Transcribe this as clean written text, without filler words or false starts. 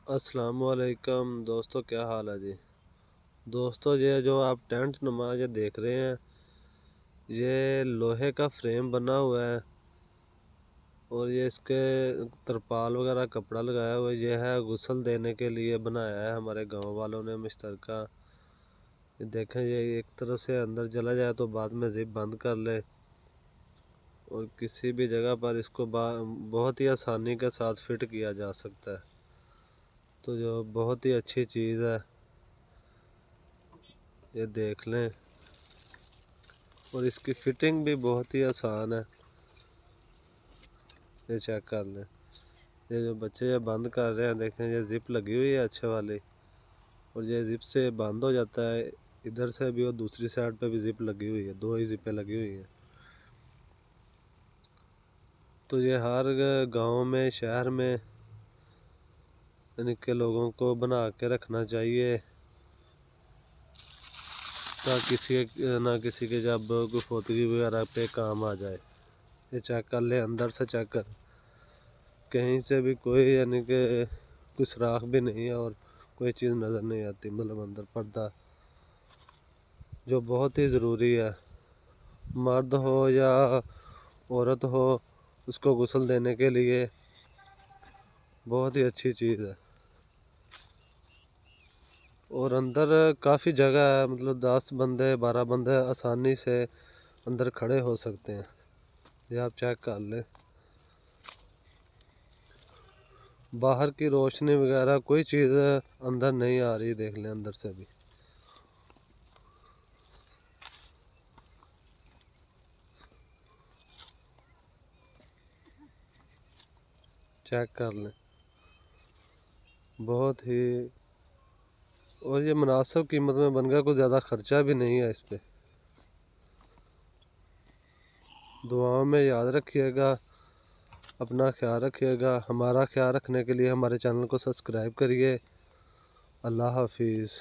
अस्सलामुअलैकुम दोस्तों, क्या हाल है जी। दोस्तों, ये जो आप टेंट नुमा ये देख रहे हैं, ये लोहे का फ्रेम बना हुआ है और ये इसके तरपाल वगैरह कपड़ा लगाया हुआ है। ये है गुस्ल देने के लिए बनाया है हमारे गांव वालों ने मुश्तरका। ये देखें, ये एक तरह से अंदर चला जाए तो बाद में जिप बंद कर ले और किसी भी जगह पर इसको बहुत ही आसानी के साथ फिट किया जा सकता है। तो जो बहुत ही अच्छी चीज़ है, ये देख लें। और इसकी फिटिंग भी बहुत ही आसान है, ये चेक कर लें। ये जो बच्चे ये बंद कर रहे हैं, देखें ये जिप लगी हुई है अच्छे वाली, और ये जिप से बंद हो जाता है। इधर से भी और दूसरी साइड पे भी जिप लगी हुई है, दो ही जिपें लगी हुई हैं। तो ये हर गांव में, शहर में यानी के लोगों को बना के रखना चाहिए, ताकि किसी के जब कोई फोतगी वगैरह पे काम आ जाए। ये चेक कर ले, अंदर से चेक कर, कहीं से भी कोई यानी कि कोई सुराख भी नहीं है और कोई चीज़ नज़र नहीं आती। मतलब अंदर पर्दा, जो बहुत ही ज़रूरी है, मर्द हो या औरत हो, उसको गुस्ल देने के लिए बहुत ही अच्छी चीज़ है। और अंदर काफ़ी जगह है, मतलब 10 बंदे 12 बंदे आसानी से अंदर खड़े हो सकते हैं। ये आप चेक कर लें। बाहर की रोशनी वगैरह कोई चीज़ अंदर नहीं आ रही, देख लें अंदर से भी। चेक कर लें, बहुत ही। और ये मुनासिब कीमत में बन गया, कुछ ज़्यादा खर्चा भी नहीं है इस पर। दुआओं में याद रखिएगा, अपना ख्याल रखिएगा। हमारा ख्याल रखने के लिए हमारे चैनल को सब्सक्राइब करिए। अल्लाह हाफिज़।